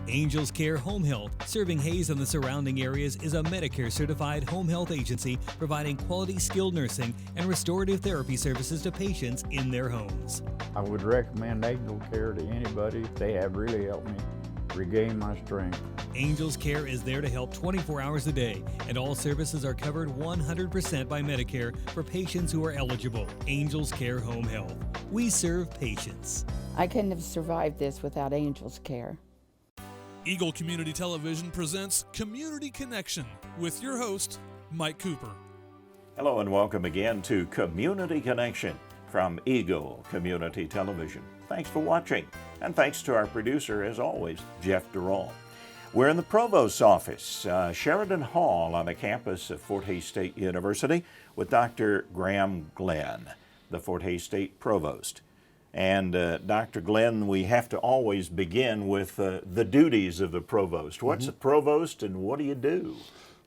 Angels Care Home Health, serving Hayes and the surrounding areas, is a Medicare-certified home health agency providing quality skilled nursing and restorative therapy services to patients in their homes. I would recommend Angel Care to anybody. They have really helped me regain my strength. Angels Care is there to help 24 hours a day, and all services are covered 100% by Medicare for patients who are eligible. Angels Care Home Health. We serve patients. I couldn't have survived this without Angels Care. Eagle Community Television presents Community Connection with your host, Mike Cooper. Hello and welcome again to Community Connection from Eagle Community Television. Thanks for watching, and thanks to our producer, as always, Jeff Durall. We're in the Provost's office, Sheridan Hall, on the campus of Fort Hays State University with Dr. Graham Glynn, the Fort Hays State Provost. And Dr. Glynn, we have to always begin with the duties of the Provost. What's a Provost and what do you do?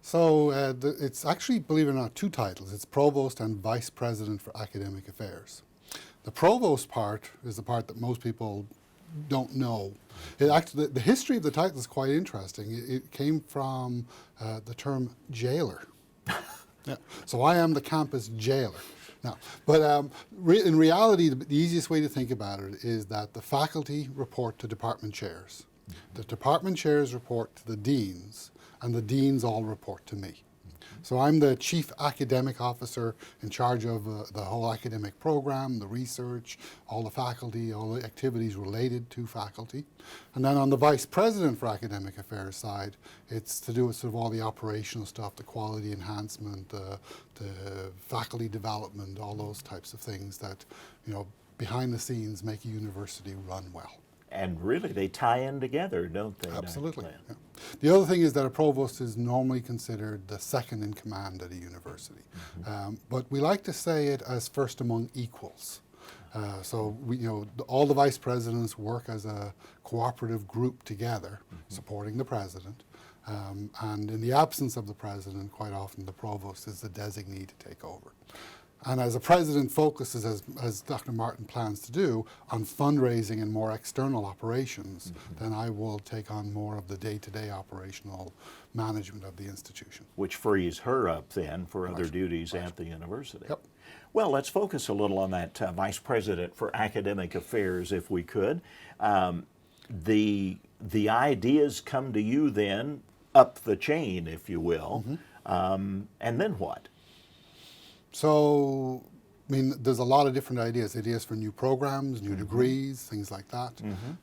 So it's actually, believe it or not, two titles. It's Provost and Vice President for Academic Affairs. The Provost part is the part that most people don't know. It actually, the history of the title is quite interesting. It came from the term jailer. Yeah. So I am the campus jailer. Now, but in reality, the easiest way to think about it is that the faculty report to department chairs. The department chairs report to the deans, and the deans all report to me. So I'm the chief academic officer in charge of the whole academic program, the research, all the faculty, all the activities related to faculty. And then on the vice president for academic affairs side, it's to do with sort of all the operational stuff, the quality enhancement, the faculty development, all those types of things that, you know, behind the scenes make a university run well. And really, they tie in together, don't they? Absolutely. Yeah. The other thing is that a provost is normally considered the second in command at a university. But we like to say it as first among equals. So we, you know, all the vice presidents work as a cooperative group together, supporting the president. And in the absence of the president, quite often the provost is the designee to take over. And as a president focuses, as Dr. Martin plans to do, on fundraising and more external operations, then I will take on more of the day-to-day operational management of the institution. Which frees her up then for other duties at the university. Yep. Well, let's focus a little on that Vice President for Academic Affairs, if we could. The ideas come to you then, up the chain, if you will, and then what? So, I mean, there's a lot of different ideas for new programs, new degrees, things like that.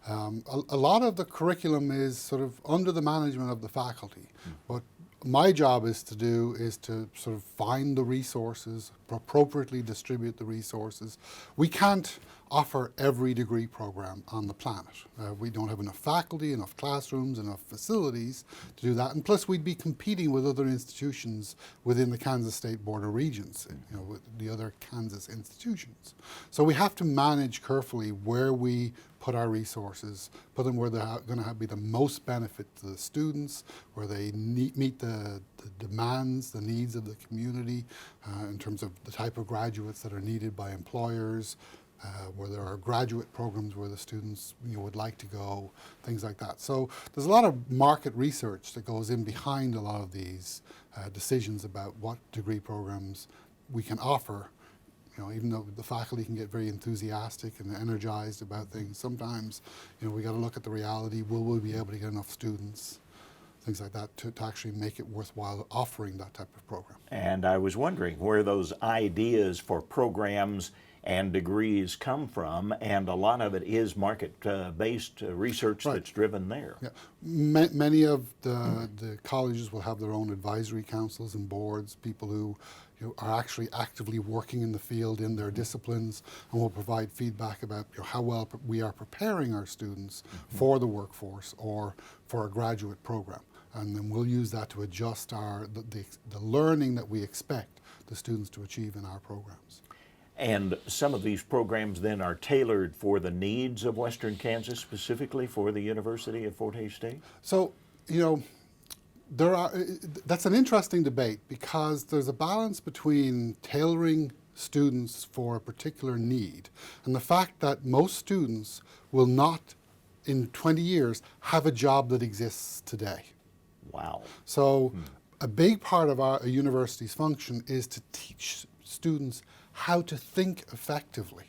A lot of the curriculum is sort of under the management of the faculty. What my job is to sort of find the resources, appropriately distribute the resources. We can't offer every degree program on the planet. We don't have enough faculty, enough classrooms, enough facilities to do that. And plus we'd be competing with other institutions within the Kansas State border regions, you know, with the other Kansas institutions. So we have to manage carefully where we put our resources, put them where they're going to be the most benefit to the students, where they meet the demands, the needs of the community in terms of the type of graduates that are needed by employers, where there are graduate programs where the students would like to go, things like that. So there's a lot of market research that goes in behind a lot of these decisions about what degree programs we can offer. You know, even though the faculty can get very enthusiastic and energized about things, sometimes, you know, we got to look at the reality. Will we be able to get enough students, things like that, to actually make it worthwhile offering that type of program? And I was wondering where those ideas for programs and degrees come from, and a lot of it is market-based research that's driven there. Yeah. Many of the colleges will have their own advisory councils and boards, people who are actually actively working in the field in their disciplines, and will provide feedback about how well we are preparing our students for the workforce or for a graduate program. And then we'll use that to adjust the learning that we expect the students to achieve in our programs. And some of these programs then are tailored for the needs of Western Kansas, specifically for the University of Fort Hays State? So, you know, that's an interesting debate because there's a balance between tailoring students for a particular need and the fact that most students will not in 20 years have a job that exists today. Wow. So a big part of a university's function is to teach students how to think effectively,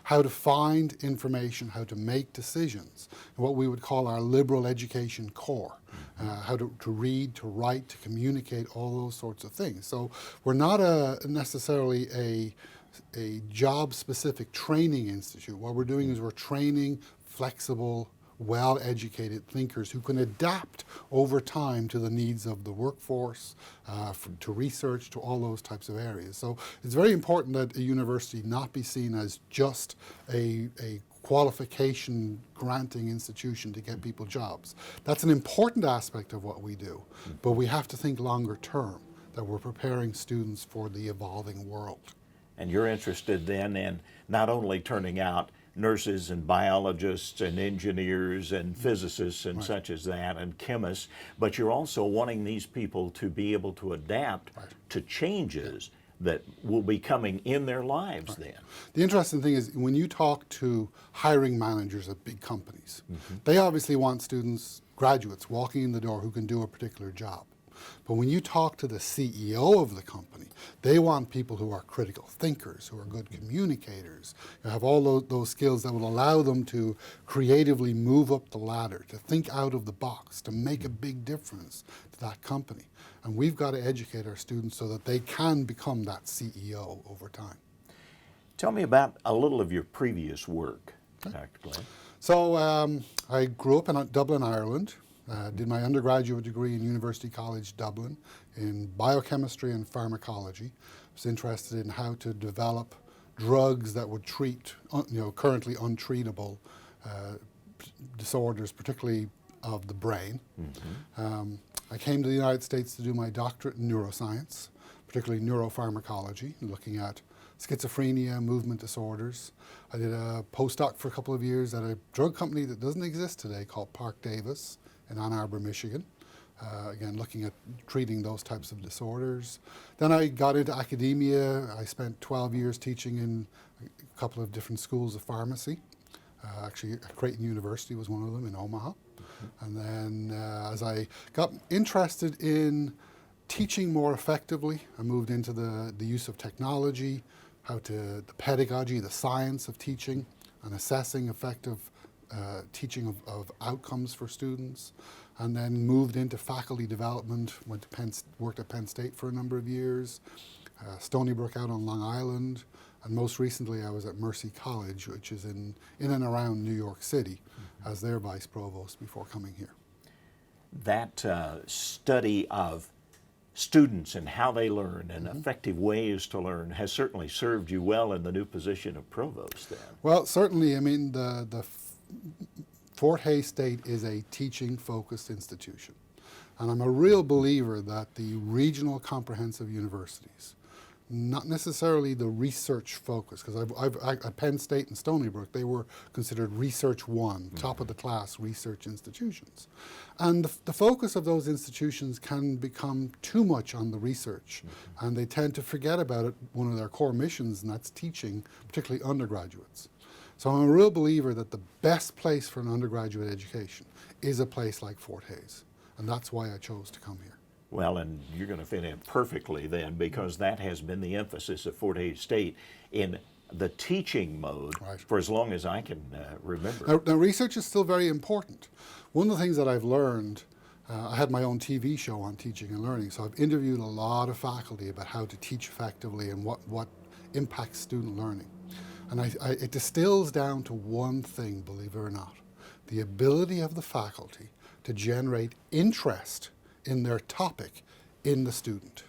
how to find information, how to make decisions, what we would call our liberal education core, how to read, to write, to communicate, all those sorts of things. So we're not necessarily a job-specific training institute. What we're doing is we're training flexible, well-educated thinkers who can adapt over time to the needs of the workforce, to research, to all those types of areas. So it's very important that a university not be seen as just a qualification granting institution to get people jobs. That's an important aspect of what we do, but we have to think longer term, that we're preparing students for the evolving world. And you're interested then in not only turning out nurses and biologists and engineers and physicists and such as that and chemists, but you're also wanting these people to be able to adapt to changes that will be coming in their lives then. The interesting thing is when you talk to hiring managers at big companies, they obviously want students, graduates, walking in the door who can do a particular job. But when you talk to the CEO of the company, they want people who are critical thinkers, who are good communicators, who have all those skills that will allow them to creatively move up the ladder, to think out of the box, to make a big difference to that company. And we've got to educate our students so that they can become that CEO over time. Tell me about a little of your previous work, Dr. Glynn. So I grew up in Dublin, Ireland. Did my undergraduate degree in University College Dublin in biochemistry and pharmacology. Was interested in how to develop drugs that would treat, currently untreatable disorders, particularly of the brain. I came to the United States to do my doctorate in neuroscience, particularly neuropharmacology, looking at schizophrenia, movement disorders. I did a postdoc for a couple of years at a drug company that doesn't exist today called Parke-Davis in Ann Arbor, Michigan. Again, looking at treating those types of disorders. Then I got into academia. I spent 12 years teaching in a couple of different schools of pharmacy. Actually, Creighton University was one of them in Omaha. And then as I got interested in teaching more effectively, I moved into the use of technology, the pedagogy, the science of teaching, and assessing effective teaching of outcomes for students, and then moved into faculty development, worked at Penn State for a number of years, Stony Brook out on Long Island, and most recently I was at Mercy College, which is in and around New York City, as their vice provost before coming here. That study of students and how they learn and effective ways to learn has certainly served you well in the new position of provost then. Well, certainly. I mean, the Fort Hays State is a teaching-focused institution. And I'm a real believer that the regional comprehensive universities, not necessarily the research focus, because at Penn State and Stony Brook, they were considered Research One, top of the class research institutions. And the focus of those institutions can become too much on the research, and they tend to forget about one of their core missions, and that's teaching, particularly undergraduates. So I'm a real believer that the best place for an undergraduate education is a place like Fort Hays, and that's why I chose to come here. Well, and you're going to fit in perfectly then, because that has been the emphasis of Fort Hays State in the teaching mode for as long as I can remember. Now, research is still very important. One of the things that I've learned, I had my own TV show on teaching and learning, so I've interviewed a lot of faculty about how to teach effectively and what impacts student learning. And it distills down to one thing, believe it or not, the ability of the faculty to generate interest in their topic in the student.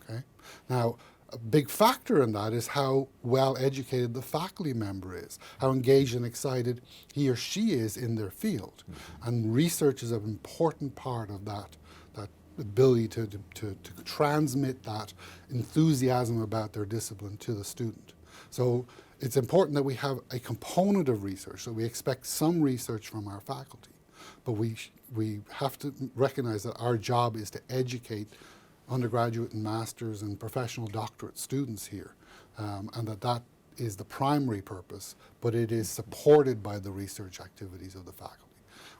Okay? Now, a big factor in that is how well educated the faculty member is, how engaged and excited he or she is in their field. And research is an important part of that ability to transmit that enthusiasm about their discipline to the student. So it's important that we have a component of research, so we expect some research from our faculty. But we have to recognize that our job is to educate undergraduate and master's and professional doctorate students here, and that is the primary purpose, but it is supported by the research activities of the faculty.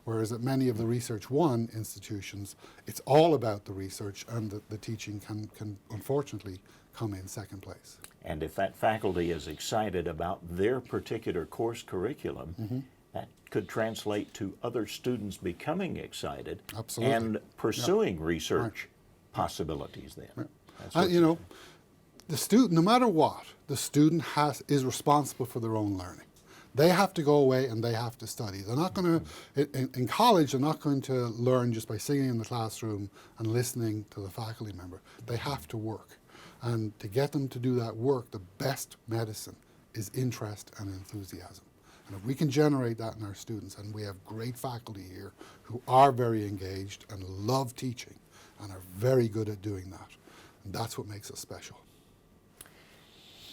Whereas at many of the Research 1 institutions, it's all about the research, and the teaching can unfortunately come in second place. And if that faculty is excited about their particular course curriculum, that could translate to other students becoming excited Absolutely. and pursuing research possibilities then. Right. That's what You know, the student, no matter what, the student is responsible for their own learning. They have to go away and they have to study. They're not going to, in college, they're not going to learn just by sitting in the classroom and listening to the faculty member. They have to work. And to get them to do that work, the best medicine is interest and enthusiasm. And if we can generate that in our students, and we have great faculty here who are very engaged and love teaching and are very good at doing that, and that's what makes us special.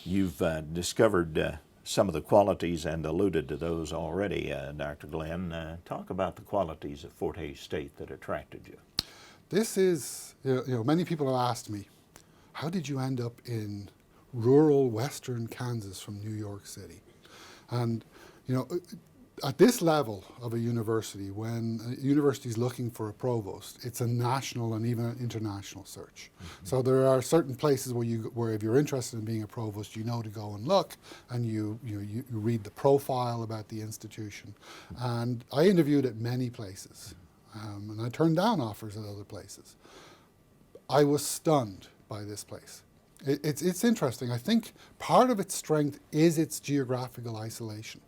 You've discovered some of the qualities and alluded to those already, Dr. Glynn. Talk about the qualities of Fort Hays State that attracted you. This is, many people have asked me, how did you end up in rural western Kansas from New York City? And, at this level of a university, when a university is looking for a provost, it's a national and even an international search. So there are certain places where if you're interested in being a provost, you know to go and look, and you read the profile about the institution. And I interviewed at many places, and I turned down offers at other places. I was stunned by this place. It's interesting. I think part of its strength is its geographical isolation.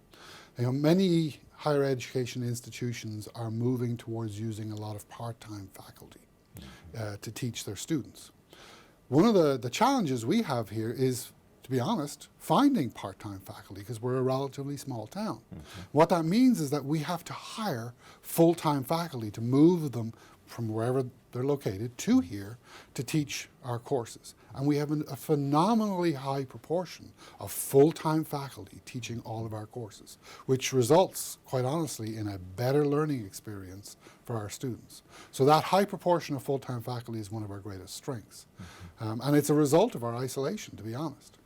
Many higher education institutions are moving towards using a lot of part-time faculty to teach their students. One of the challenges we have here is, to be honest, finding part-time faculty, because we're a relatively small town. What that means is that we have to hire full-time faculty to move them from wherever they're located to here to teach our courses. And we have a phenomenally high proportion of full-time faculty teaching all of our courses, which results, quite honestly, in a better learning experience for our students. So that high proportion of full-time faculty is one of our greatest strengths. And it's a result of our isolation, to be honest.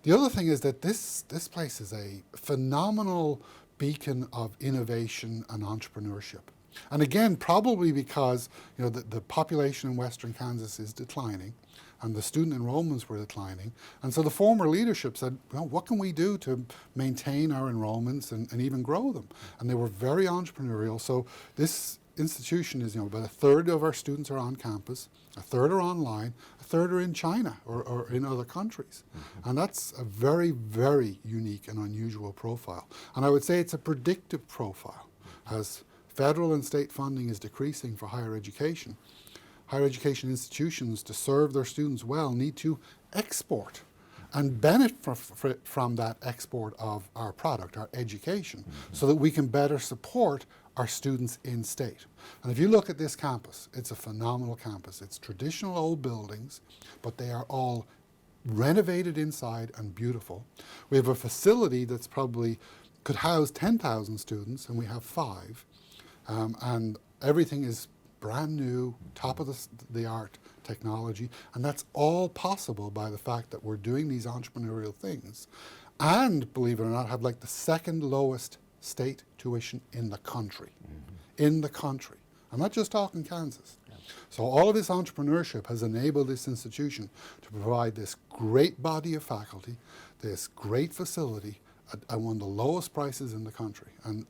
The other thing is that this place is a phenomenal beacon of innovation and entrepreneurship. And again, probably because the population in western Kansas is declining, and the student enrollments were declining. And so the former leadership said, well, what can we do to maintain our enrollments and even grow them? And they were very entrepreneurial. So this institution is, about a third of our students are on campus, a third are online, a third are in China or in other countries. And that's a very, very unique and unusual profile. And I would say it's a predictive profile. As federal and state funding is decreasing for higher education institutions, to serve their students well, need to export and benefit from that export of our product, our education, so that we can better support our students in state. And if you look at this campus, it's a phenomenal campus. It's traditional old buildings, but they are all renovated inside and beautiful. We have a facility that's probably could house 10,000 students, and we have 5. And everything is brand new, top of the art technology, and that's all possible by the fact that we're doing these entrepreneurial things, and believe it or not, have like the second lowest state tuition in the country. In the country. I'm not just talking Kansas. So all of this entrepreneurship has enabled this institution to provide this great body of faculty, this great facility at one of the lowest prices in the country. And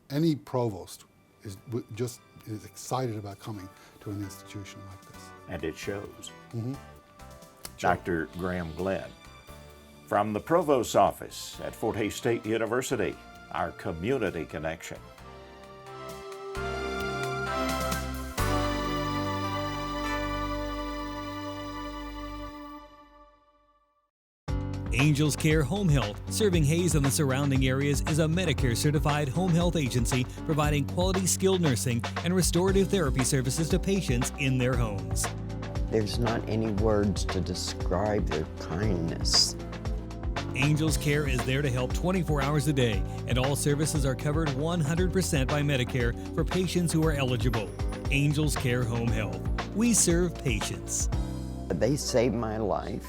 any provost is excited about coming to an institution like this. And it shows. Dr. Graham Glynn, from the Provost's office at Fort Hays State University, our Community Connection. Angels Care Home Health, serving Hays and the surrounding areas, is a Medicare-certified home health agency providing quality skilled nursing and restorative therapy services to patients in their homes. There's not any words to describe their kindness. Angels Care is there to help 24 hours a day, and all services are covered 100% by Medicare for patients who are eligible. Angels Care Home Health. We serve patients. They saved my life.